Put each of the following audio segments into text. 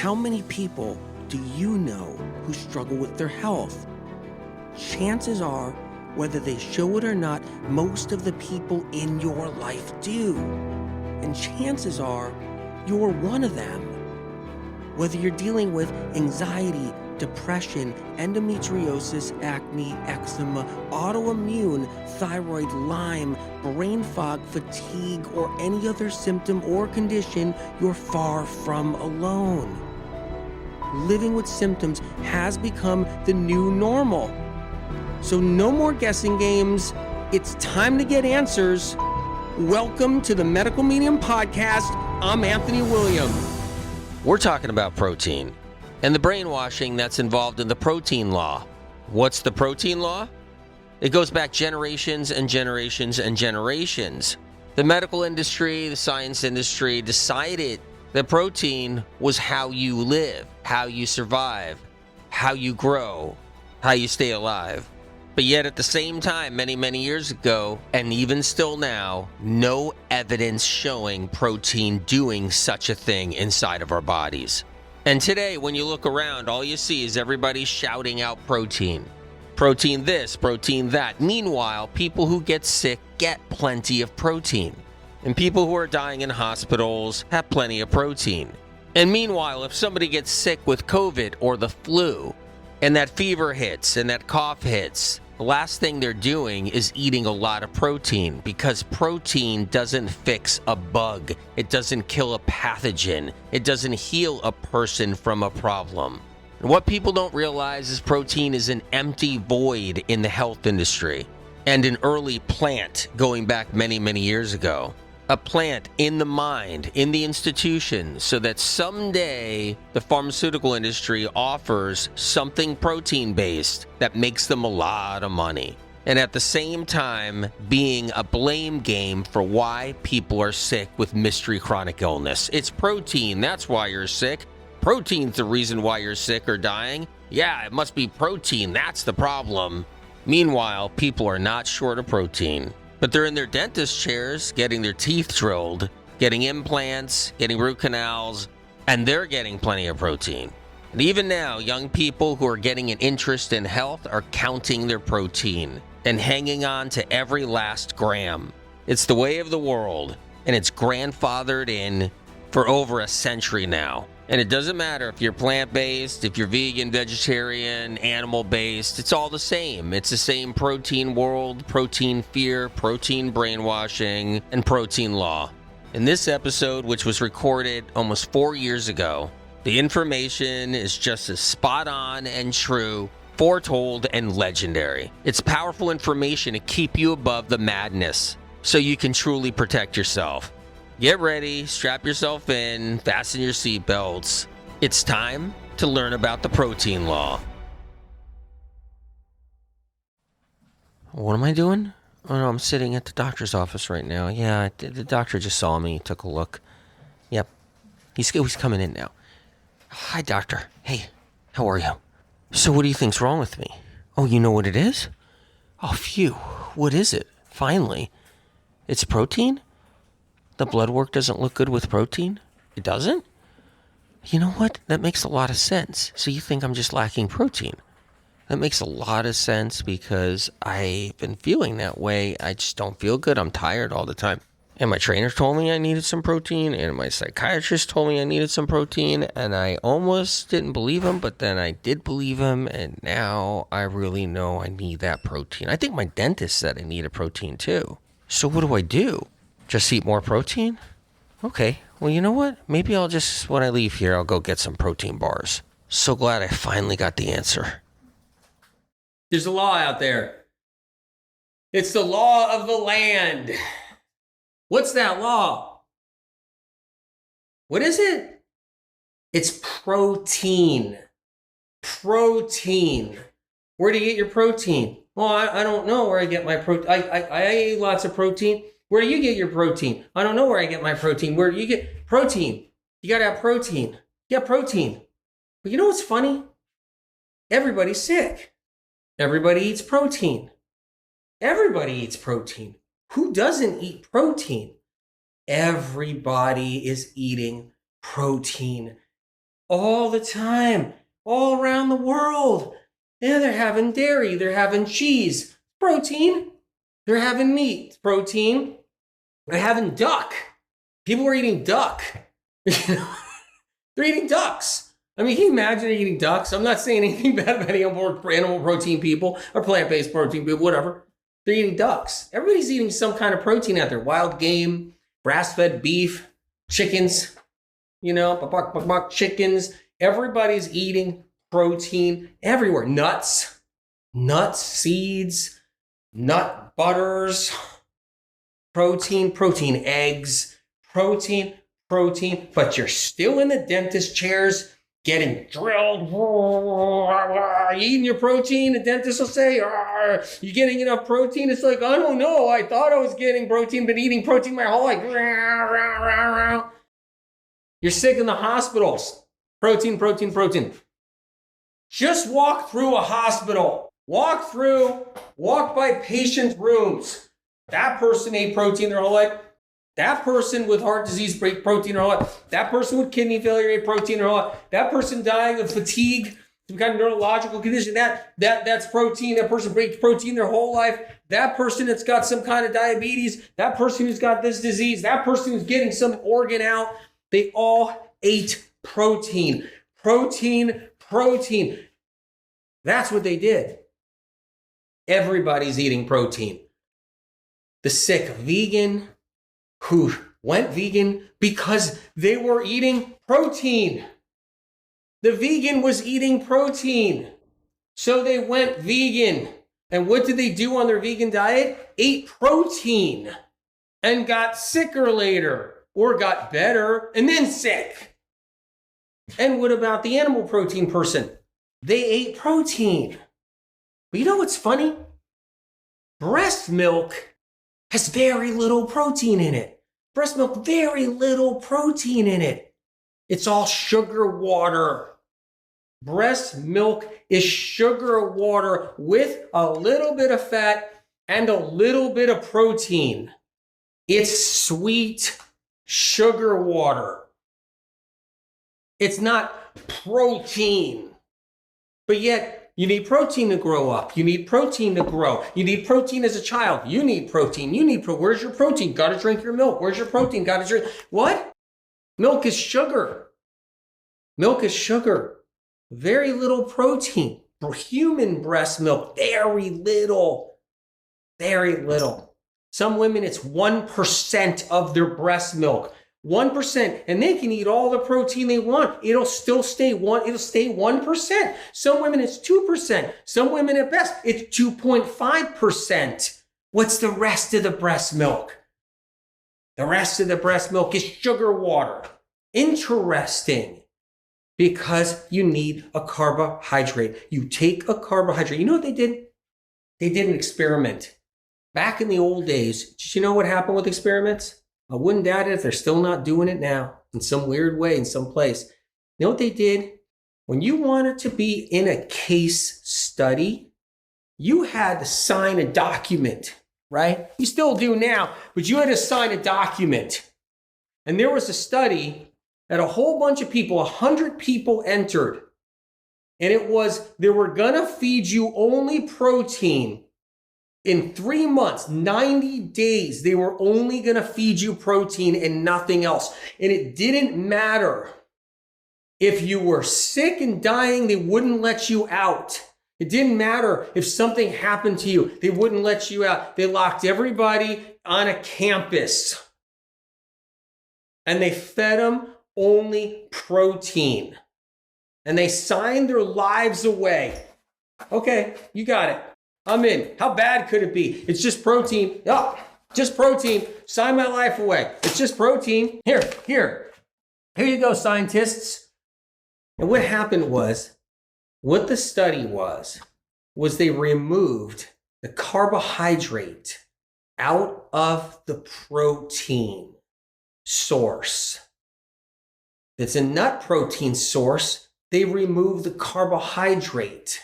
How many people do you know who struggle with their health? Chances are, whether they show it or not, most of the people in your life do. And chances are, you're one of them. Whether you're dealing with anxiety, depression, endometriosis, acne, eczema, autoimmune, thyroid, Lyme, brain fog, fatigue, or any other symptom or condition, you're far from alone. Living with symptoms has become the new normal. So no more guessing games. It's time to get answers. Welcome to the Medical Medium Podcast. I'm Anthony William. We're talking about protein and the brainwashing that's involved in the protein law. What's the protein law? It goes back generations and generations and generations. The medical industry, the science industry decided that protein was how you live, how you survive, how you grow, how you stay alive. But yet at the same time, many, many years ago, and even still now, no evidence showing protein doing such a thing inside of our bodies. And today, when you look around, all you see is everybody shouting out protein. Protein this, protein that. Meanwhile, people who get sick get plenty of protein. And people who are dying in hospitals have plenty of protein. And meanwhile, if somebody gets sick with COVID or the flu, and that fever hits and that cough hits, the last thing they're doing is eating a lot of protein, because protein doesn't fix a bug. It doesn't kill a pathogen. It doesn't heal a person from a problem. And what people don't realize is protein is an empty void in the health industry and an early plant going back many, many years ago. A plant in the mind, in the institution, so that someday the pharmaceutical industry offers something protein-based that makes them a lot of money. And at the same time, being a blame game for why people are sick with mystery chronic illness. It's protein, that's why you're sick. Protein's the reason why you're sick or dying. Yeah, it must be protein, that's the problem. Meanwhile, people are not short of protein. But they're in their dentist chairs getting their teeth drilled, getting implants, getting root canals, and they're getting plenty of protein. And even now, young people who are getting an interest in health are counting their protein and hanging on to every last gram. It's the way of the world, and it's grandfathered in for over a century now. And it doesn't matter if you're plant-based, if you're vegan, vegetarian, animal-based, it's all the same. It's the same protein world, protein fear, protein brainwashing, and protein law. In this episode, which was recorded almost 4 years ago, the information is just as spot on and true, foretold, and legendary. It's powerful information to keep you above the madness, so you can truly protect yourself. Get ready, strap yourself in, fasten your seatbelts. It's time to learn about the protein law. What am I doing? Oh no, I'm sitting at the doctor's office right now. Yeah, the doctor just saw me, took a look. Yep, he's coming in now. Hi, doctor. Hey, how are you? So what do you think's wrong with me? Oh, you know what it is? Oh, phew. What is it? Finally. It's protein? The blood work doesn't look good with protein? It doesn't? You know what? That makes a lot of sense. So you think I'm just lacking protein? That makes a lot of sense because I've been feeling that way. I just don't feel good. I'm tired all the time. And my trainer told me I needed some protein, and my psychiatrist told me I needed some protein, and I almost didn't believe him, but then I did believe him, and now I really know I need that protein. I think my dentist said I needed protein too. So what do I do? Just eat more protein? Okay, well, you know what? Maybe I'll just, when I leave here, I'll go get some protein bars. So glad I finally got the answer. There's a law out there. It's the law of the land. What's that law? What is it? It's protein. Protein. Where do you get your protein? Well, I don't know where I get my protein. I eat lots of protein. Where do you get your protein? I don't know where I get my protein. Where do you get protein? You gotta have protein. Yeah, protein. But you know what's funny? Everybody's sick. Everybody eats protein. Everybody eats protein. Who doesn't eat protein? Everybody is eating protein. all the time, all around the world. Yeah, they're having dairy, they're having cheese, protein. They're having meat, protein. They're having duck. People are eating duck. They're eating ducks. I mean, can you imagine eating ducks? I'm not saying anything bad about animal protein people or plant-based protein people, whatever. They're eating ducks. Everybody's eating some kind of protein out there. Wild game, grass-fed beef, chickens, chickens. Everybody's eating protein everywhere. Nuts, seeds, nut butters, protein, eggs, protein. But you're still in the dentist chairs getting drilled. You eating your protein? The dentist will say, you getting enough protein? It's like, I don't know. I thought I was getting protein, been eating protein my whole life. You're sick in the hospitals. Protein. Just walk through a hospital. Walk by patient rooms. That person ate protein their whole life. That person with heart disease ate protein their whole life. That person with kidney failure ate protein their whole life. That person dying of fatigue, some kind of neurological condition, that's protein. That person ate protein their whole life. That person that's got some kind of diabetes. That person who's got this disease. That person who's getting some organ out. They all ate protein. Protein. That's what they did. Everybody's eating protein. The sick vegan who went vegan because they were eating protein. The vegan was eating protein. So they went vegan. And what did they do on their vegan diet? Ate protein and got sicker later or got better and then sick. And what about the animal protein person? They ate protein. But you know what's funny? Breast milk has very little protein in it. Breast milk, very little protein in it. It's all sugar water. Breast milk is sugar water with a little bit of fat and a little bit of protein. It's sweet sugar water. It's not protein. But yet, you need protein to grow up. You need protein to grow. You need protein as a child. You need protein. Where's your protein? Got to drink your milk. Where's your protein? Got to drink. What? Milk is sugar. Very little protein. For human breast milk, very little. Some women, it's 1% of their breast milk. 1%, and they can eat all the protein they want. It'll still stay 1%. Some women it's 2%. Some women at best it's 2.5%. What's the rest of the breast milk? The rest of the breast milk is sugar water. Interesting. Because you need a carbohydrate. You take a carbohydrate. You know what they did? They did an experiment. Back in the old days, did you know what happened with experiments? I wouldn't doubt it if they're still not doing it now in some weird way in some place. You know what they did? When you wanted to be in a case study, you had to sign a document, right? You still do now, but you had to sign a document. And there was a study that a whole bunch of people, 100 people entered. And it was, they were gonna feed you only protein. In 3 months, 90 days, they were only going to feed you protein and nothing else. And it didn't matter. If you were sick and dying, they wouldn't let you out. It didn't matter if something happened to you. They wouldn't let you out. They locked everybody on a campus. And they fed them only protein. And they signed their lives away. Okay, you got it. I'm in. How bad could it be? It's just protein. Oh, just protein. Sign my life away. It's just protein. Here you go, scientists. And what happened was, what the study was they removed the carbohydrate out of the protein source. It's a nut protein source. They removed the carbohydrate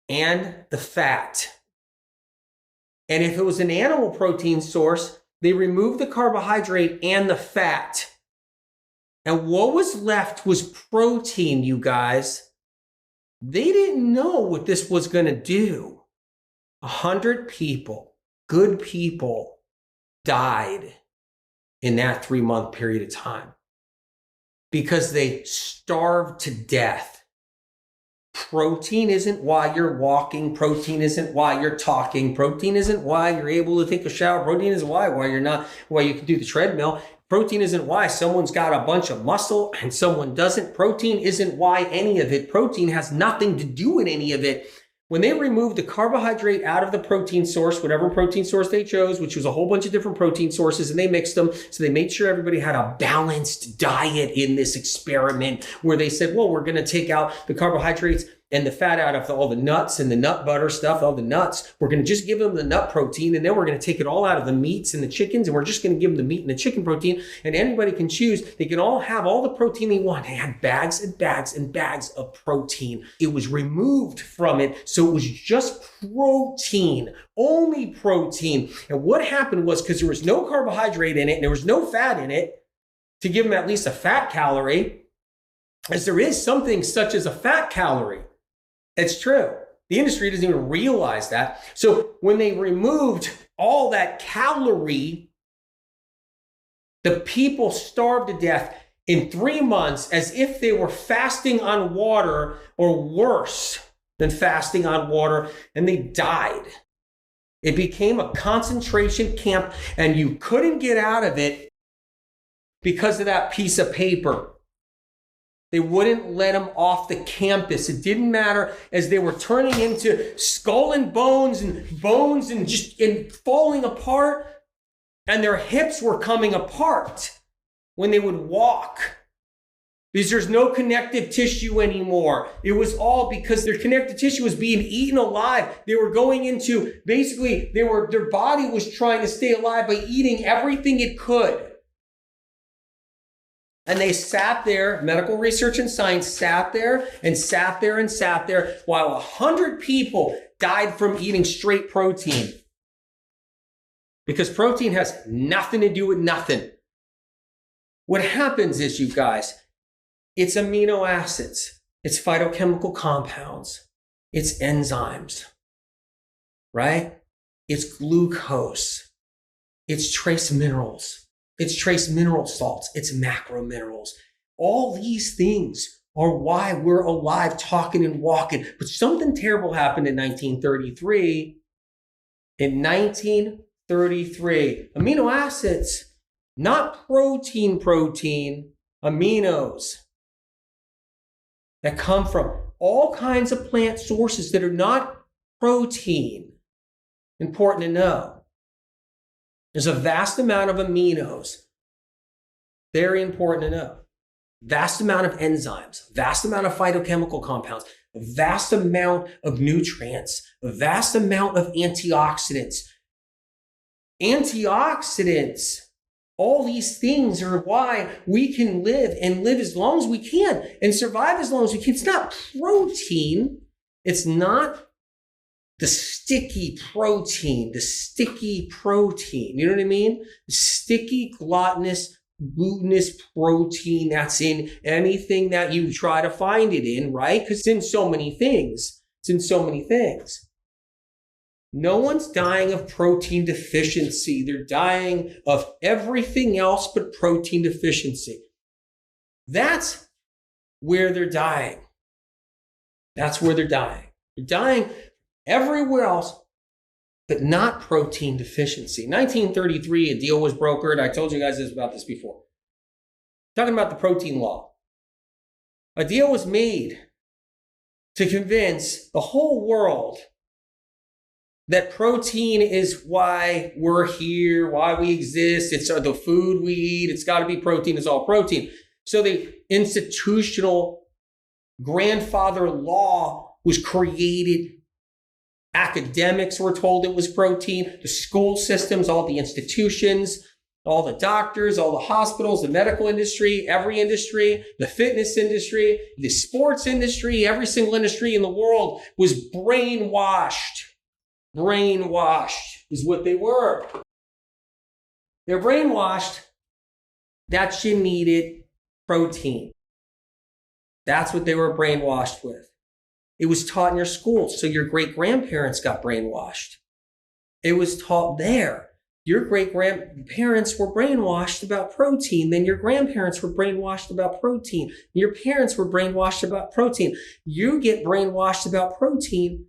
and the fat. And if it was an animal protein source, they removed the carbohydrate and the fat. And what was left was protein, you guys. They didn't know what this was going to do. 100 people, good people, died in that 3-month period of time because they starved to death. Protein isn't why you're walking. Protein isn't why you're talking. Protein isn't why you're able to take a shower. Protein isn't why you can do the treadmill. Protein isn't why someone's got a bunch of muscle and someone doesn't. Protein isn't why any of it. Protein has nothing to do with any of it. When they removed the carbohydrate out of the protein source, whatever protein source they chose, which was a whole bunch of different protein sources, and they mixed them, so they made sure everybody had a balanced diet in this experiment where they said, well, we're going to take out the carbohydrates and the fat out of all the nuts and the nut butter stuff, all the nuts. We're going to just give them the nut protein, and then we're going to take it all out of the meats and the chickens, and we're just going to give them the meat and the chicken protein, and anybody can choose. They can all have all the protein they want. They had bags and bags and bags of protein. It was removed from it, so it was just protein, only protein. And what happened was, because there was no carbohydrate in it and there was no fat in it, to give them at least a fat calorie, as there is something such as a fat calorie. It's true. The industry doesn't even realize that. So when they removed all that calorie, the people starved to death in 3 months as if they were fasting on water or worse than fasting on water, and they died. It became a concentration camp, and you couldn't get out of it because of that piece of paper. They wouldn't let them off the campus. It didn't matter as they were turning into skull and bones and just falling apart. And their hips were coming apart when they would walk. Because there's no connective tissue anymore. It was all because their connective tissue was being eaten alive. They were going into, basically, their body was trying to stay alive by eating everything it could. And they sat there, medical research and science sat there and sat there and sat there while 100 people died from eating straight protein. Because protein has nothing to do with nothing. What happens is, you guys, it's amino acids, it's phytochemical compounds, it's enzymes, right? It's glucose, it's trace minerals. It's trace mineral salts. It's macro minerals. All these things are why we're alive, talking and walking. But something terrible happened in 1933. In 1933, amino acids, not protein, aminos that come from all kinds of plant sources that are not protein. Important to know. There's a vast amount of aminos. Very important to know. Vast amount of enzymes, vast amount of phytochemical compounds, a vast amount of nutrients, a vast amount of antioxidants. Antioxidants, all these things are why we can live and live as long as we can and survive as long as we can. It's not protein. It's not the sticky protein, you know what I mean? The sticky, glutinous protein that's in anything that you try to find it in, right? Because it's in so many things. No one's dying of protein deficiency. They're dying of everything else but protein deficiency. That's where they're dying. They're dying everywhere else, but not protein deficiency. 1933, a deal was brokered. I told you guys about this before. Talking about the protein law. A deal was made to convince the whole world that protein is why we're here, why we exist. It's the food we eat. It's got to be protein. It's all protein. So the institutional grandfather law was created. Academics were told it was protein. The school systems, all the institutions, all the doctors, all the hospitals, the medical industry, every industry, the fitness industry, the sports industry, every single industry in the world was brainwashed. Brainwashed is what they were. They're brainwashed that you needed Protein. That's what they were brainwashed with. It was taught in your schools, so your great-grandparents got brainwashed. It was taught there. Your great-grandparents were brainwashed about protein, then your grandparents were brainwashed about protein, your parents were brainwashed about protein. You get brainwashed about protein.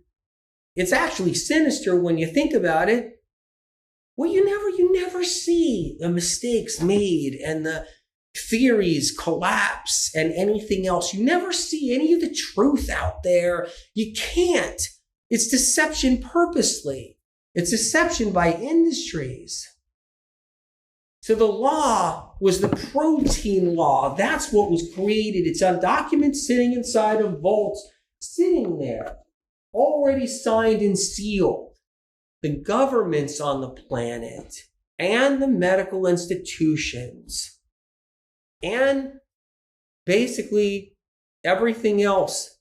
It's actually sinister when you think about it. Well, you never see the mistakes made and the theories collapse and anything else. You never see any of the truth out there. You can't. It's deception purposely. It's deception by industries. So the law was the protein law. That's what was created. It's on documents sitting inside of vaults, sitting there, already signed and sealed. The governments on the planet and the medical institutions and basically everything else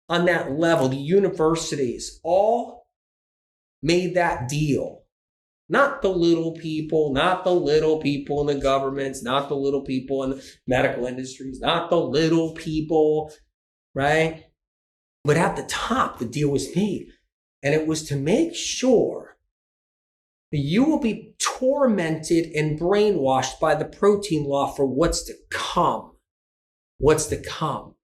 on that level, the universities, all made that deal. Not the little people in the governments, not the little people in the medical industries, not the little people, right? But at the top, the deal was made. And it was to make sure that you will be tormented and brainwashed by the protein law for what's to come. What's to come.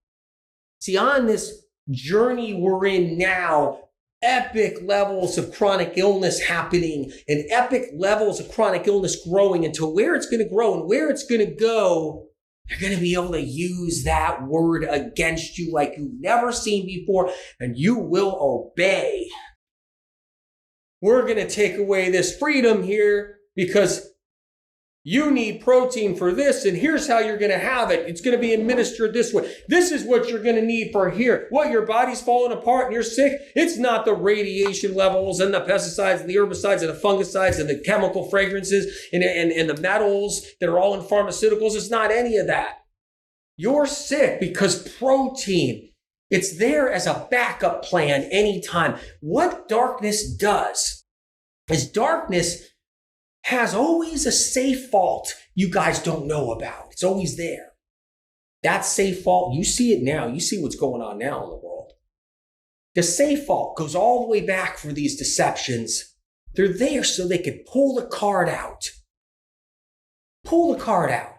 See, on this journey we're in now, epic levels of chronic illness happening and epic levels of chronic illness growing into where it's going to grow and where it's going to go. You're going to be able to use that word against you like you've never seen before, and you will obey. We're going to take away this freedom here because you need protein for this, and here's how you're going to have it. It's going to be administered this way. This is what you're going to need for here. What, your body's falling apart and you're sick? It's not the radiation levels and the pesticides and the herbicides and the fungicides and the chemical fragrances and the metals that are all in pharmaceuticals. It's not any of that. You're sick because protein, it's there as a backup plan anytime. What darkness does is darkness has always a safe fault you guys don't know about. It's always there. That safe fault, you see it now. You see what's going on now in the world. The safe fault goes all the way back for these deceptions. They're there so they can pull the card out. Pull the card out.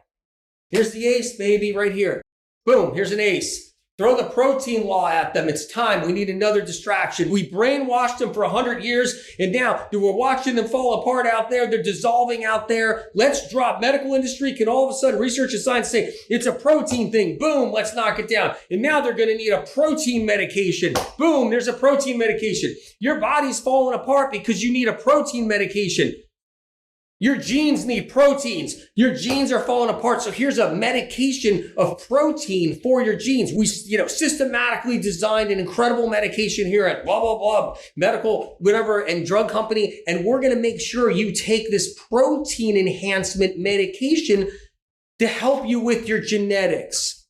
Here's the ace, baby, right here. Boom, here's an ace. Throw the protein law at them. It's time. We need another distraction. We brainwashed them for 100 years, and now we're watching them fall apart out there. They're dissolving out there. Let's drop. Medical industry can all of a sudden, research and science say, it's a protein thing. Boom, let's knock it down. And now they're going to need a protein medication. Boom, there's a protein medication. Your body's falling apart because you need a protein medication. Your genes need proteins. Your genes are falling apart. So here's a medication of protein for your genes. We, systematically designed an incredible medication here at blah, blah, blah, medical, whatever, and drug company. And we're going to make sure you take this protein enhancement medication to help you with your genetics.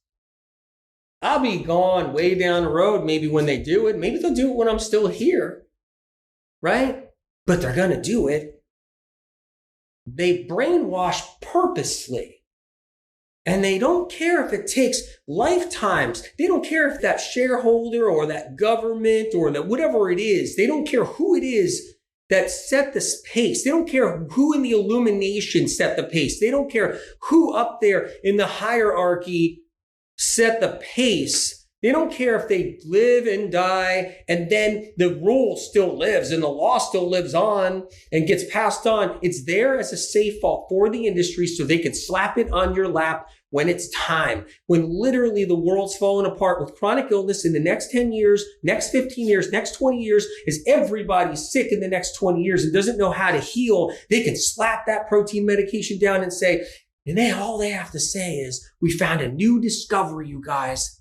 I'll be gone way down the road. Maybe when they do it, maybe they'll do it when I'm still here, right? But they're going to do it. They brainwash purposely. And they don't care if it takes lifetimes. They don't care if that shareholder or that government or that whatever it is, they don't care who it is that set this pace. They don't care who in the illumination set the pace. They don't care who up there in the hierarchy set the pace. They don't care if they live and die, and then the rule still lives and the law still lives on and gets passed on. It's there as a safe fault for the industry so they can slap it on your lap when it's time, when literally the world's falling apart with chronic illness in the next 10 years, next 15 years, next 20 years, as everybody's sick in the next 20 years and doesn't know how to heal. They can slap that protein medication down and say, and all they have to say is, we found a new discovery, you guys.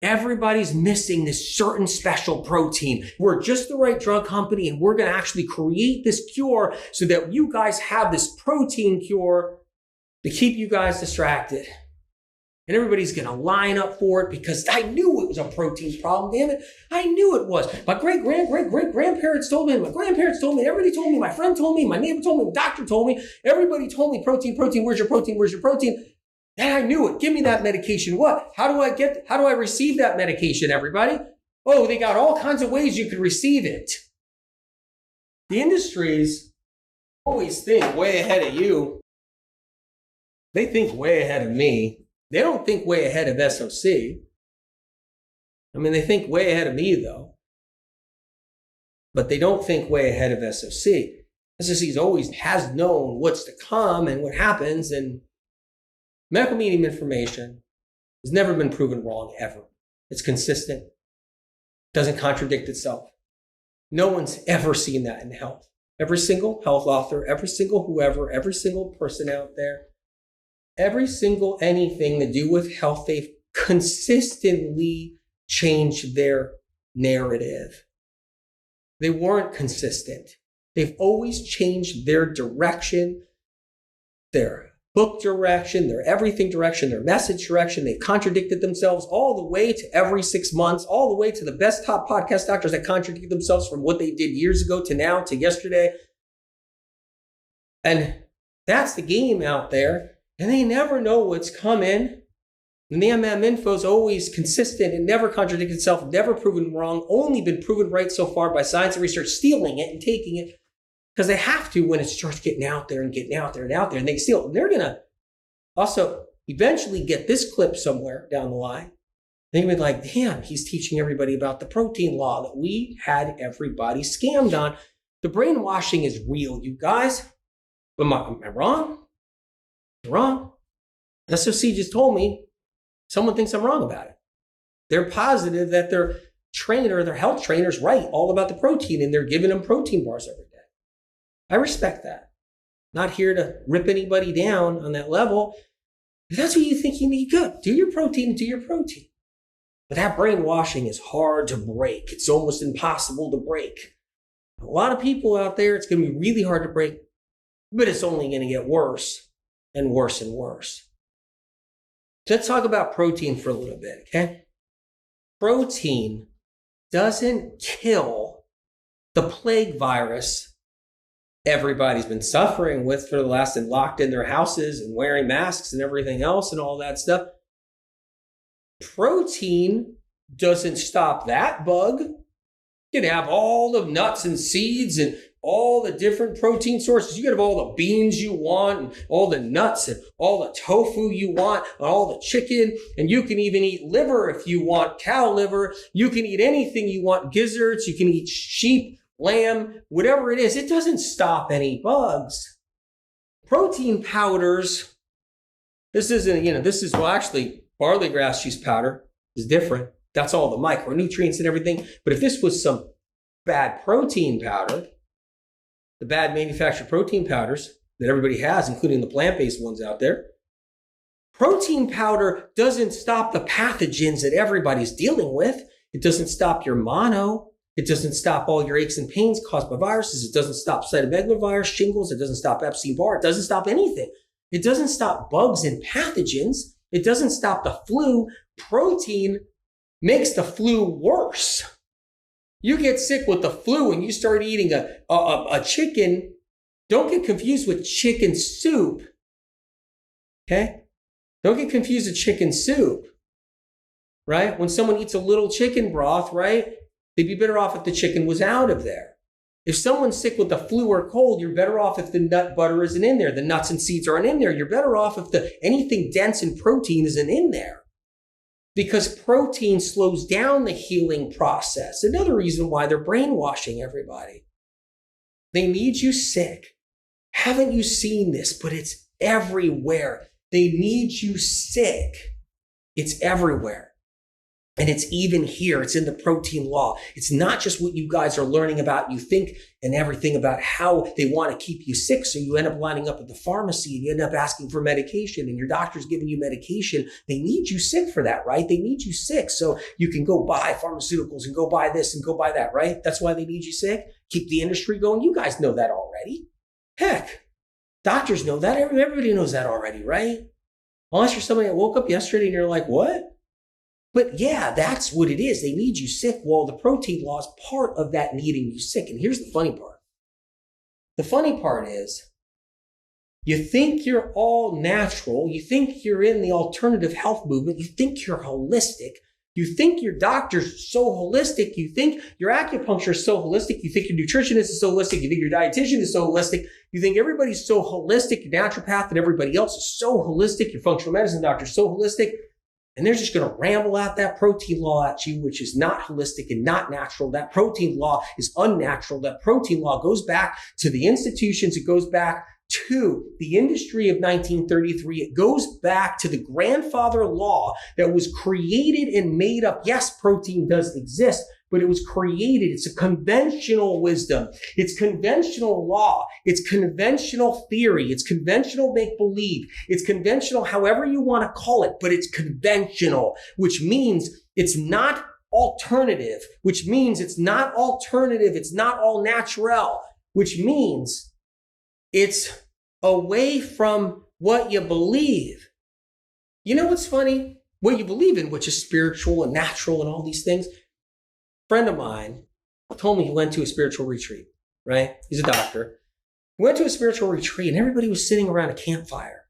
Everybody's missing this certain special protein. We're just the right drug company, and we're going to actually create this cure so that you guys have this protein cure to keep you guys distracted. And everybody's going to line up for it because I knew it was a protein problem, damn it. I knew it was. My great-grandparents told me, my grandparents told me, everybody told me, my friend told me, my neighbor told me, the doctor told me, everybody told me protein, where's your protein, where's your protein? Yeah, I knew it. Give me that medication. What? How do I receive that medication, everybody? Oh, they got all kinds of ways you could receive it. The industries always think way ahead of you. They think way ahead of me. They don't think way ahead of SOC. I mean, they think way ahead of me, though. But they don't think way ahead of SOC. SOC always has known what's to come and what happens, and medical medium information has never been proven wrong, ever. It's consistent, doesn't contradict itself. No one's ever seen that in health. Every single health author, every single whoever, every single person out there, every single anything to do with health, they've consistently changed their narrative. They weren't consistent. They've always changed their direction, their book direction, their everything direction, their message direction. They've contradicted themselves all the way to every 6 months, all the way to the best top podcast doctors that contradict themselves from what they did years ago to now to yesterday. And that's the game out there. And they never know what's coming. And the MM info is always consistent and never contradicted itself, never proven wrong, only been proven right so far by science and research, stealing it and taking it. Because they have to when it starts getting out there and getting out there and out there, and they steal it. And they're going to also eventually get this clip somewhere down the line. They're going to be like, damn, he's teaching everybody about the protein law that we had everybody scammed on. The brainwashing is real, you guys. Am I wrong? You're wrong. SOC just told me someone thinks I'm wrong about it. They're positive that their trainer, their health trainer is right all about the protein, and they're giving them protein bars every day. I respect that. Not here to rip anybody down on that level. If that's what you think you need, good. Do your protein, do your protein. But that brainwashing is hard to break. It's almost impossible to break. A lot of people out there, it's going to be really hard to break, but it's only going to get worse and worse and worse. So let's talk about protein for a little bit, okay? Protein doesn't kill the plague virus everybody's been suffering with for the last and locked in their houses and wearing masks and everything else and all that stuff. Protein doesn't stop that bug. You can have all the nuts and seeds and all the different protein sources. You can have all the beans you want and all the nuts and all the tofu you want and all the chicken. And you can even eat liver if you want, cow liver. You can eat anything you want, gizzards. You can eat sheep, lamb, whatever it is. It doesn't stop any bugs. Protein powders, actually barley grass juice powder is different. That's all the micronutrients and everything. But if this was some bad protein powder, the bad manufactured protein powders that everybody has, including the plant-based ones out there, protein powder doesn't stop the pathogens that everybody's dealing with. It doesn't stop your mono. It doesn't stop all your aches and pains caused by viruses. It doesn't stop cytomegalovirus, shingles. It doesn't stop Epstein-Barr. It doesn't stop anything. It doesn't stop bugs and pathogens. It doesn't stop the flu. Protein makes the flu worse. You get sick with the flu and you start eating a chicken. Don't get confused with chicken soup. Okay? Don't get confused with chicken soup. Right? When someone eats a little chicken broth, right? They'd be better off if the chicken was out of there. If someone's sick with the flu or cold, you're better off if the nut butter isn't in there. The nuts and seeds aren't in there. You're better off if anything dense in protein isn't in there. Because protein slows down the healing process. Another reason why they're brainwashing everybody. They need you sick. Haven't you seen this? But it's everywhere. They need you sick. It's everywhere. And it's even here. It's in the protein law. It's not just what you guys are learning about. You think and everything about how they want to keep you sick. So you end up lining up at the pharmacy and you end up asking for medication and your doctor's giving you medication. They need you sick for that, right? They need you sick so you can go buy pharmaceuticals and go buy this and go buy that, right? That's why they need you sick. Keep the industry going. You guys know that already. Heck, doctors know that. Everybody knows that already, right? Unless you're somebody that woke up yesterday and you're like, what? But yeah, that's what it is. They need you sick. Well, the protein law is part of that needing you sick. And here's the funny part. The funny part is You think you're all natural. You think you're in the alternative health movement. You think you're holistic. You think your doctor's so holistic. You think your acupuncture is so holistic. You think your nutritionist is so holistic. You think your dietitian is so holistic. You think everybody's so holistic. Your naturopath and everybody else is so holistic. Your functional medicine doctor is so holistic. And they're just going to ramble out that protein law at you, which is not holistic and not natural. That protein law is unnatural. That protein law goes back to the institutions. It goes back to the industry of 1933. It goes back to the grandfather law that was created and made up. Yes, protein does exist, but it was created. It's a conventional wisdom. It's conventional law. It's conventional theory. It's conventional make-believe. It's conventional however you want to call it, but it's conventional, which means it's not alternative, which means it's not alternative. It's not all natural, which means it's away from what you believe. You know what's funny? What you believe in, which is spiritual and natural and all these things. A friend of mine told me he went to a spiritual retreat, right? He's a doctor. He went to a spiritual retreat and everybody was sitting around a campfire.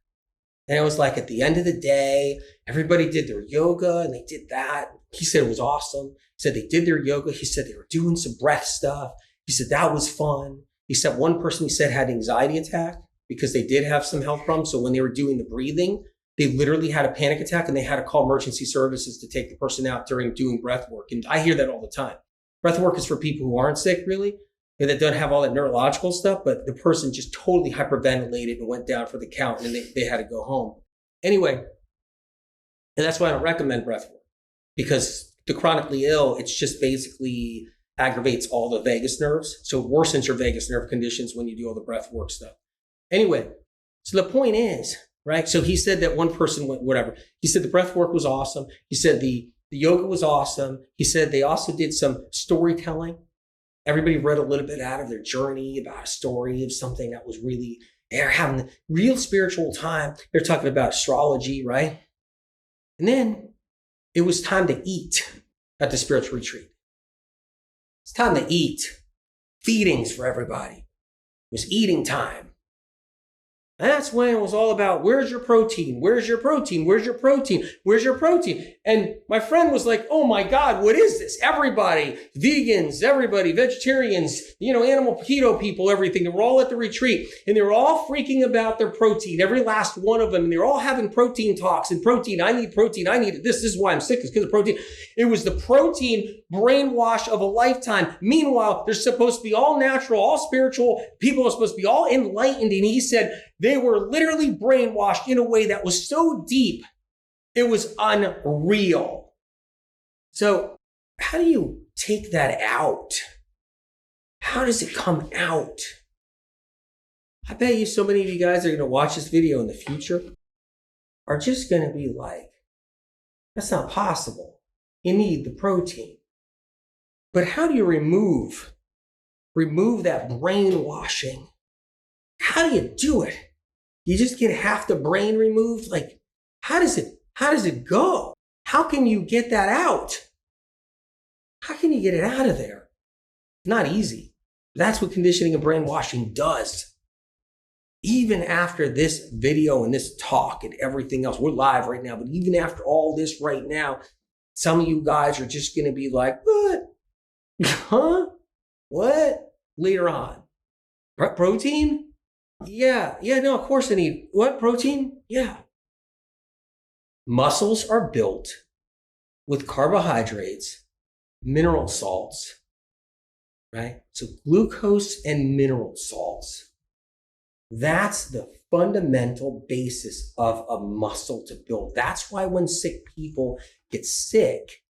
And it was like at the end of the day, everybody did their yoga and they did that. He said it was awesome. He said they did their yoga. He said they were doing some breath stuff. He said that was fun. Except one person, he said, had an anxiety attack because they did have some health problems. So when they were doing the breathing, they literally had a panic attack and they had to call emergency services to take the person out during doing breath work. And I hear that all the time. Breath work is for people who aren't sick, really, and that don't have all that neurological stuff. But the person just totally hyperventilated and went down for the count and they had to go home. Anyway, and that's why I don't recommend breath work, because the chronically ill, it's just basically aggravates all the vagus nerves. So it worsens your vagus nerve conditions when you do all the breath work stuff. Anyway, so the point is, right? So he said that one person went, whatever. He said the breath work was awesome. He said the yoga was awesome. He said they also did some storytelling. Everybody read a little bit out of their journey about a story of something that was really, they're having a real spiritual time. They're talking about astrology, right? And then it was time to eat at the spiritual retreat. It's time to eat. Feedings for everybody. It was eating time. And that's when it was all about, where's your protein? Where's your protein? Where's your protein? Where's your protein? And my friend was like, oh my God, what is this? Everybody, vegans, everybody, vegetarians, animal keto people, everything. They were all at the retreat and they were all freaking about their protein, every last one of them. And they were all having protein talks and protein. I need protein. I need it. This is why I'm sick. It's because of protein. It was the protein brainwash of a lifetime. Meanwhile, they're supposed to be all natural, all spiritual. People are supposed to be all enlightened. And he said, they were literally brainwashed in a way that was so deep, it was unreal. So how do you take that out? How does it come out? I bet you so many of you guys are going to watch this video in the future are just going to be like, that's not possible. You need the protein. But how do you remove that brainwashing? How do you do it? You just get half the brain removed? Like, how does it go? How can you get that out? How can you get it out of there? Not easy. That's what conditioning and brainwashing does. Even after this video and this talk and everything else, we're live right now, but even after all this right now, some of you guys are just going to be like, what? Huh? What? Later on. Protein? Yeah, no, of course I need. What? Protein? Yeah. Muscles are built with carbohydrates, mineral salts, right? So glucose and mineral salts. That's the fundamental basis of a muscle to build. That's why when sick people get sick,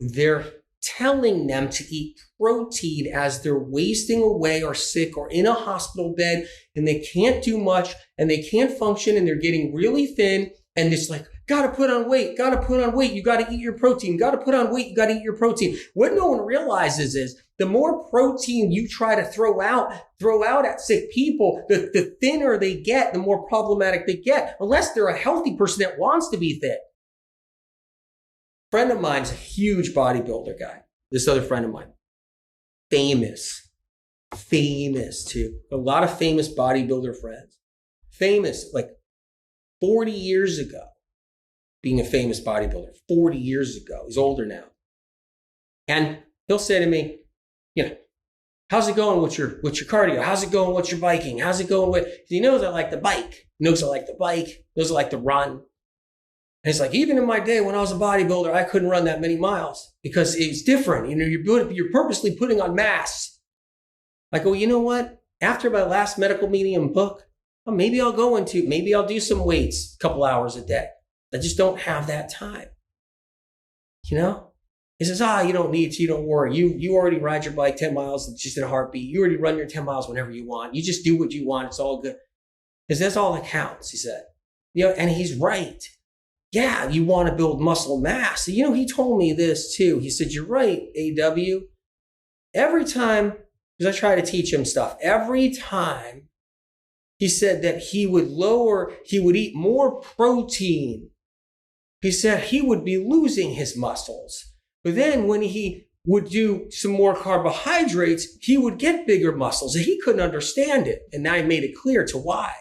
they're telling them to eat protein as they're wasting away or sick or in a hospital bed and they can't do much and they can't function and they're getting really thin and it's like, gotta put on weight, you gotta eat your protein, gotta put on weight, you gotta eat your protein. What no one realizes is the more protein you try to throw out at sick people, the thinner they get, the more problematic they get, unless they're a healthy person that wants to be thin. Friend of mine's a huge bodybuilder guy. This other friend of mine, famous too. A lot of famous bodybuilder friends. famous like 40 years ago, being a famous bodybuilder, 40 years ago. He's older now. And he'll say to me, how's it going with your cardio? How's it going with your biking? How's it going with, he knows I like the bike. He knows I like the bike. He knows I like to run. And it's like, even in my day when I was a bodybuilder, I couldn't run that many miles because it's different. You're purposely putting on mass. I go, you know what? After my last medical medium book, well, maybe I'll do some weights a couple hours a day. I just don't have that time. He says, you don't need to, you don't worry. You already ride your bike 10 miles just in a heartbeat. You already run your 10 miles whenever you want. You just do what you want. It's all good. Because that's all that counts, he said. And he's right. Yeah, you want to build muscle mass. He told me this too. He said, you're right, AW. Every time, because I try to teach him stuff, every time he said that he would eat more protein, he said he would be losing his muscles. But then when he would do some more carbohydrates, he would get bigger muscles. And he couldn't understand it. And now I made it clear to why.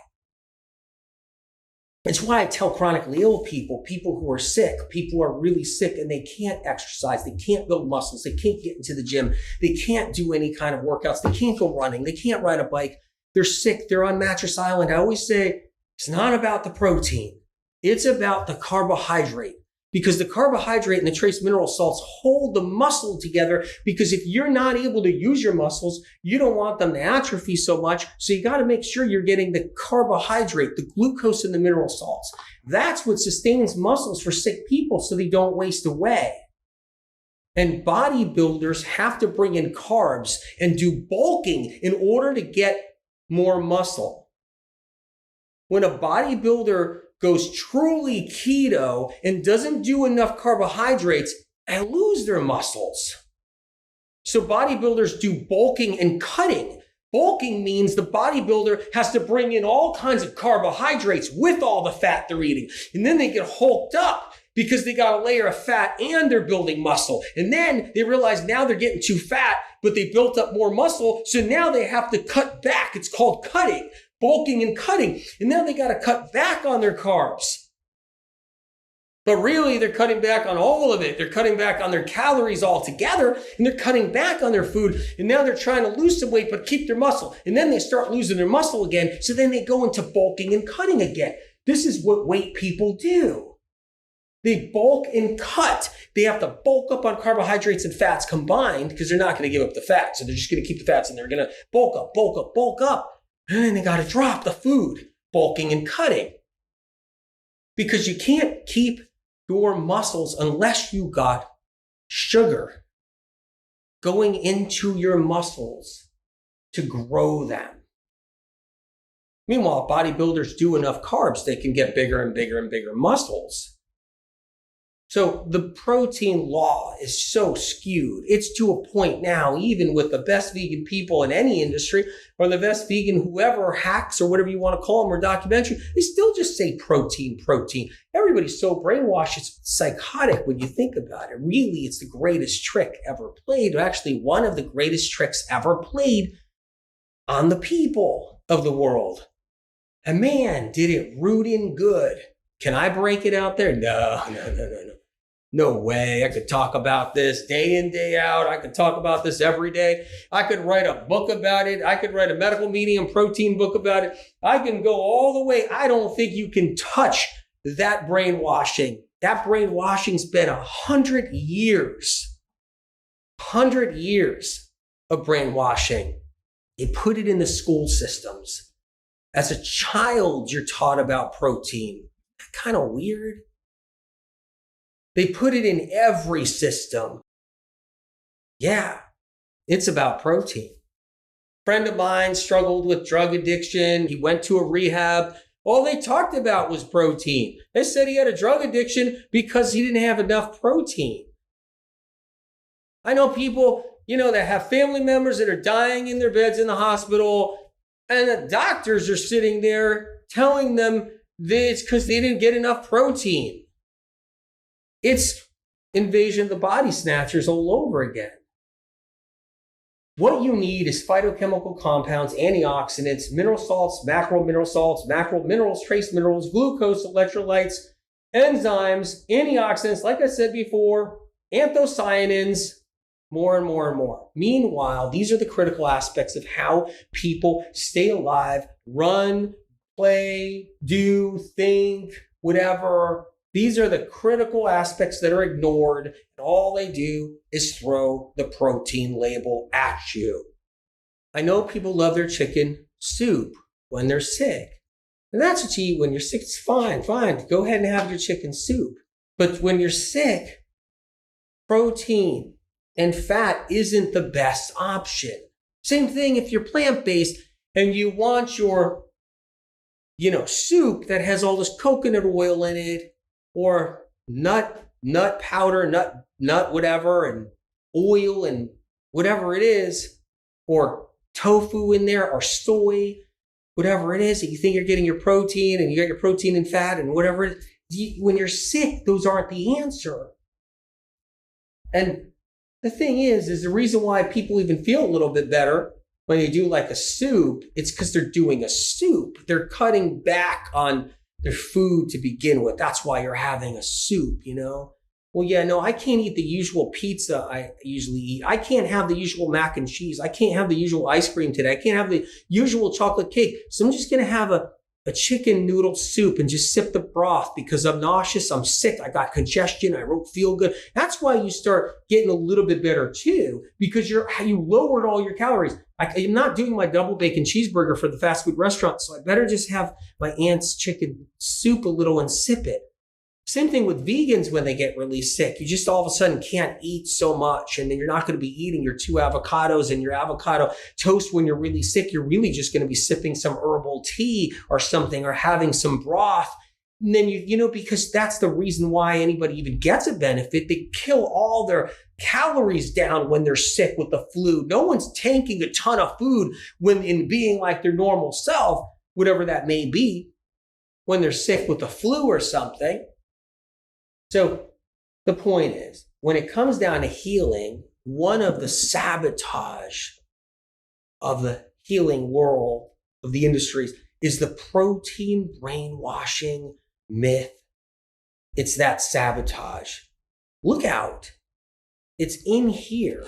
It's why I tell chronically ill people who are sick, people who are really sick and they can't exercise, they can't build muscles, they can't get into the gym, they can't do any kind of workouts, they can't go running, they can't ride a bike, they're sick, they're on Mattress Island. I always say, it's not about the protein, it's about the carbohydrate. Because the carbohydrate and the trace mineral salts hold the muscle together, because if you're not able to use your muscles, you don't want them to atrophy so much. So you got to make sure you're getting the carbohydrate, the glucose and the mineral salts. That's what sustains muscles for sick people so they don't waste away. And bodybuilders have to bring in carbs and do bulking in order to get more muscle. When a bodybuilder goes truly keto and doesn't do enough carbohydrates, and lose their muscles. So bodybuilders do bulking and cutting. Bulking means the bodybuilder has to bring in all kinds of carbohydrates with all the fat they're eating. And then they get hulked up because they got a layer of fat and they're building muscle. And then they realize now they're getting too fat, but they built up more muscle. So now they have to cut back. It's called cutting. Bulking and cutting. And now they got to cut back on their carbs. But really, they're cutting back on all of it. They're cutting back on their calories altogether, and they're cutting back on their food. And now they're trying to lose some weight, but keep their muscle. And then they start losing their muscle again. So then they go into bulking and cutting again. This is what weight people do. They bulk and cut. They have to bulk up on carbohydrates and fats combined because they're not going to give up the fat. So they're just going to keep the fats and they're going to bulk up, bulk up, bulk up. And then they got to drop the food, bulking and cutting. Because you can't keep your muscles unless you got sugar going into your muscles to grow them. Meanwhile, bodybuilders do enough carbs, they can get bigger and bigger and bigger muscles. So the protein law is so skewed. It's to a point now, even with the best vegan people in any industry, or the best vegan whoever, hacks or whatever you want to call them, or documentary, they still just say protein, protein. Everybody's so brainwashed, it's psychotic when you think about it. Really, it's the greatest trick ever played, actually one of the greatest tricks ever played on the people of the world. And man, did it root in good. Can I break it out there? No. No way. I could talk about this day in, day out. I could talk about this every day. I could write a book about it. I could write a medical medium protein book about it. I can go all the way. I don't think you can touch that brainwashing. That brainwashing's been 100 years. 100 years of brainwashing. They put it in the school systems. As a child, you're taught about protein. Kind of weird. They put it in every system. Yeah, it's about protein. A friend of mine struggled with drug addiction. He went to a rehab. All they talked about was protein. They said he had a drug addiction because he didn't have enough protein. I know people, that have family members that are dying in their beds in the hospital, and the doctors are sitting there telling them that it's because they didn't get enough protein. It's invasion of the body snatchers all over again. What you need is phytochemical compounds, antioxidants, mineral salts, macro minerals, trace minerals, glucose, electrolytes, enzymes, antioxidants, like I said before, anthocyanins, more and more and more. Meanwhile, these are the critical aspects of how people stay alive, run, play, do, think, whatever. These are the critical aspects that are ignored, and all they do is throw the protein label at you. I know people love their chicken soup when they're sick. And that's what you eat when you're sick. It's fine. Go ahead and have your chicken soup. But when you're sick, protein and fat isn't the best option. Same thing if you're plant-based and you want your, soup that has all this coconut oil in it, or nut powder, nut whatever, and oil and whatever it is, or tofu in there, or soy, whatever it is, that you think you're getting your protein, and you got your protein and fat and whatever it is. When you're sick, those aren't the answer. And the thing is the reason why people even feel a little bit better when they do like a soup, it's because they're doing a soup. They're cutting back on their food to begin with. That's why you're having a soup, Well, yeah, no, I can't eat the usual pizza I usually eat. I can't have the usual mac and cheese. I can't have the usual ice cream today. I can't have the usual chocolate cake. So I'm just going to have a chicken noodle soup and just sip the broth because I'm nauseous, I'm sick, I got congestion, I don't feel good. That's why you start getting a little bit better too, because you lowered all your calories. I'm not doing my double bacon cheeseburger for the fast food restaurant, so I better just have my aunt's chicken soup a little and sip it. Same thing with vegans when they get really sick. You just all of a sudden can't eat so much, and then you're not going to be eating your 2 avocados and your avocado toast when you're really sick. You're really just going to be sipping some herbal tea or something, or having some broth. And then because that's the reason why anybody even gets a benefit. They kill all their calories down when they're sick with the flu. No one's tanking a ton of food when in being like their normal self, whatever that may be, when they're sick with the flu or something. So the point is, when it comes down to healing, one of the sabotage of the healing world of the industries is the protein brainwashing myth. It's that sabotage. Look out. It's in here.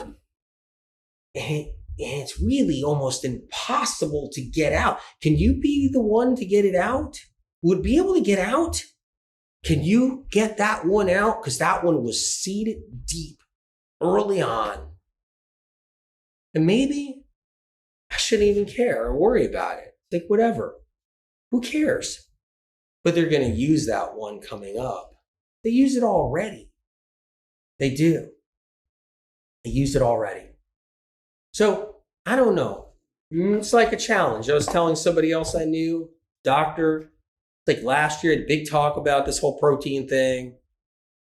And it's really almost impossible to get out. Can you be the one to get it out? Would be able to get out? Can you get that one out? Because that one was seated deep early on. And maybe I shouldn't even care or worry about it. Like, whatever. Who cares? But they're going to use that one coming up. They use it already. They do. They use it already. So, I don't know. It's like a challenge. I was telling somebody else I knew, doctor, like last year, I had a big talk about this whole protein thing.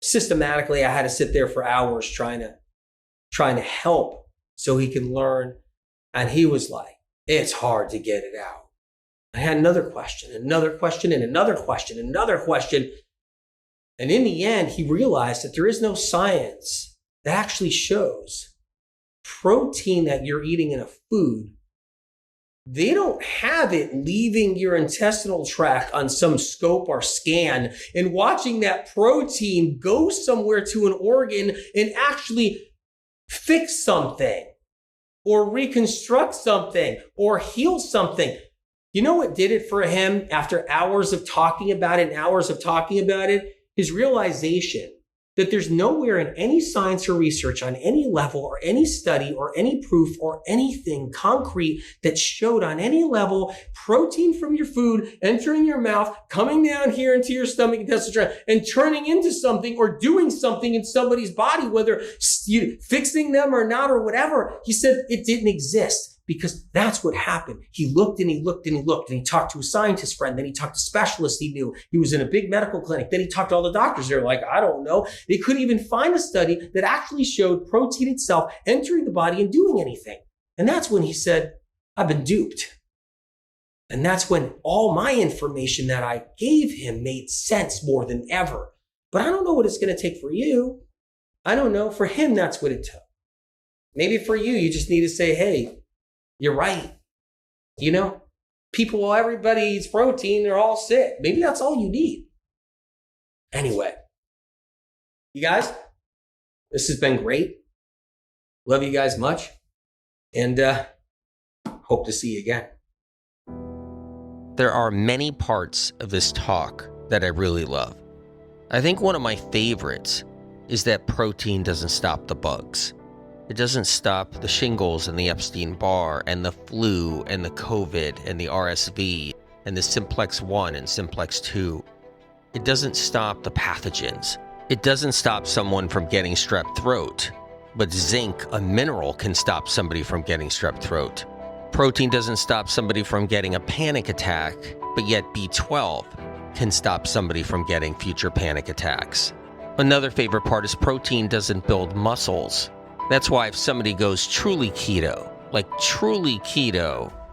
Systematically, I had to sit there for hours trying to help so he can learn. And he was like, it's hard to get it out. I had another question, and another question, and another question, and another question. And in the end, he realized that there is no science that actually shows protein that you're eating in a food. They don't have it leaving your intestinal tract on some scope or scan and watching that protein go somewhere to an organ and actually fix something or reconstruct something or heal something. You know what did it for him after hours of talking about it and hours of talking about it? His realization that there's nowhere in any science or research on any level or any study or any proof or anything concrete that showed on any level protein from your food entering your mouth, coming down here into your stomach, intestinal tract, and turning into something or doing something in somebody's body, whether fixing them or not or whatever. He said it didn't exist. Because that's what happened. He looked and he looked and he looked and he talked to a scientist friend. Then he talked to specialists he knew. He was in a big medical clinic. Then he talked to all the doctors. They're like, I don't know. They couldn't even find a study that actually showed protein itself entering the body and doing anything. And that's when he said, I've been duped. And that's when all my information that I gave him made sense more than ever. But I don't know what it's going to take for you. I don't know. For him, that's what it took. Maybe for you, you just need to say, hey, you're right. Everybody eats protein, they're all sick. Maybe that's all you need. Anyway, you guys, this has been great. Love you guys much. And hope to see you again. There are many parts of this talk that I really love. I think one of my favorites is that protein doesn't stop the bugs. It doesn't stop the shingles and the Epstein-Barr and the flu and the COVID and the RSV and the simplex 1 and simplex 2. It doesn't stop the pathogens. It doesn't stop someone from getting strep throat. But zinc, a mineral, can stop somebody from getting strep throat. Protein doesn't stop somebody from getting a panic attack, but yet B12 can stop somebody from getting future panic attacks. Another favorite part is protein doesn't build muscles. That's why if somebody goes truly keto,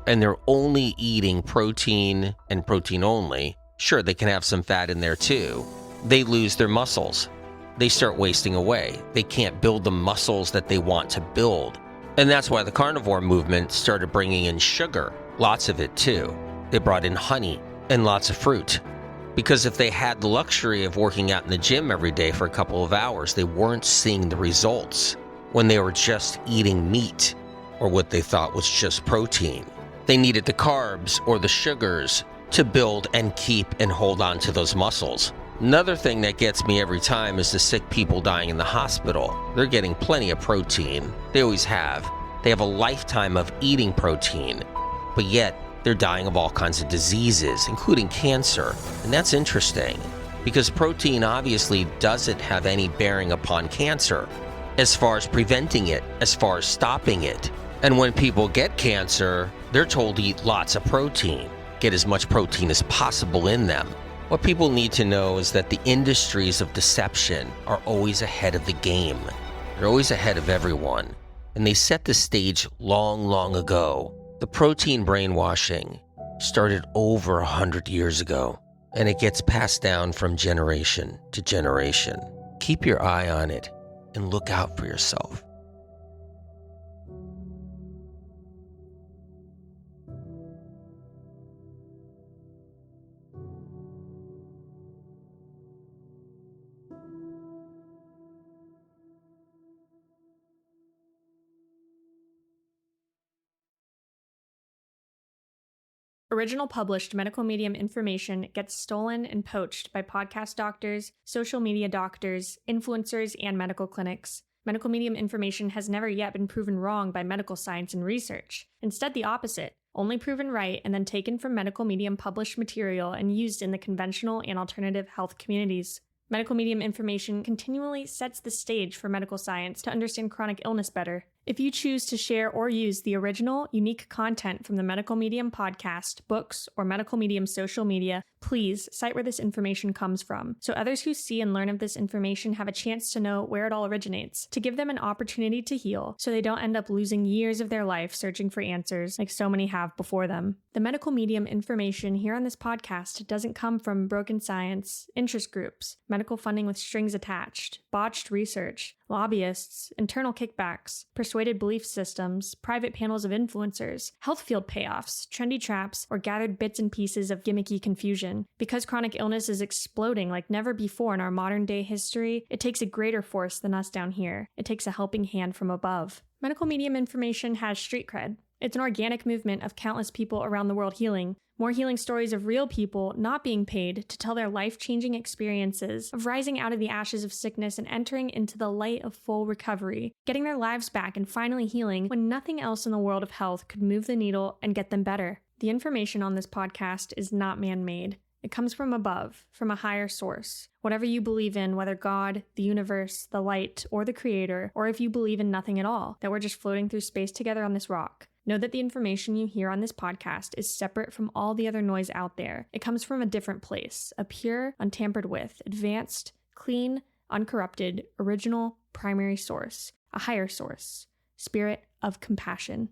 and they're only eating protein and protein only, sure, they can have some fat in there too, they lose their muscles. They start wasting away. They can't build the muscles that they want to build. And that's why the carnivore movement started bringing in sugar, lots of it too. They brought in honey and lots of fruit. Because if they had the luxury of working out in the gym every day for a couple of hours, they weren't seeing the results when they were just eating meat or what they thought was just protein. They needed the carbs or the sugars to build and keep and hold on to those muscles. Another thing that gets me every time is the sick people dying in the hospital. They're getting plenty of protein. They always have. They have a lifetime of eating protein, but yet they're dying of all kinds of diseases, including cancer. And that's interesting because protein obviously doesn't have any bearing upon cancer as far as preventing it, as far as stopping it. And when people get cancer, they're told to eat lots of protein, get as much protein as possible in them. What people need to know is that the industries of deception are always ahead of the game. They're always ahead of everyone. And they set the stage long, long ago. The protein brainwashing started over 100 years ago, and it gets passed down from generation to generation. Keep your eye on it and look out for yourself. Original published medical medium information gets stolen and poached by podcast doctors, social media doctors, influencers, and medical clinics. Medical medium information has never yet been proven wrong by medical science and research. Instead, the opposite, only proven right and then taken from medical medium published material and used in the conventional and alternative health communities. Medical medium information continually sets the stage for medical science to understand chronic illness better. If you choose to share or use the original, unique content from the Medical Medium podcast, books, or Medical Medium social media, please cite where this information comes from, so others who see and learn of this information have a chance to know where it all originates, to give them an opportunity to heal, so they don't end up losing years of their life searching for answers like so many have before them. The Medical Medium information here on this podcast doesn't come from broken science, interest groups, medical funding with strings attached, botched research, lobbyists, internal kickbacks, persuaded belief systems, private panels of influencers, health field payoffs, trendy traps, or gathered bits and pieces of gimmicky confusion. Because chronic illness is exploding like never before in our modern day history, it takes a greater force than us down here. It takes a helping hand from above. Medical medium information has street cred. It's an organic movement of countless people around the world healing. More healing stories of real people not being paid to tell their life-changing experiences of rising out of the ashes of sickness and entering into the light of full recovery, getting their lives back and finally healing when nothing else in the world of health could move the needle and get them better. The information on this podcast is not man-made. It comes from above, from a higher source. Whatever you believe in, whether God, the universe, the light, or the creator, or if you believe in nothing at all, that we're just floating through space together on this rock. Know that the information you hear on this podcast is separate from all the other noise out there. It comes from a different place, a pure, untampered with, advanced, clean, uncorrupted, original, primary source, a higher source, spirit of compassion.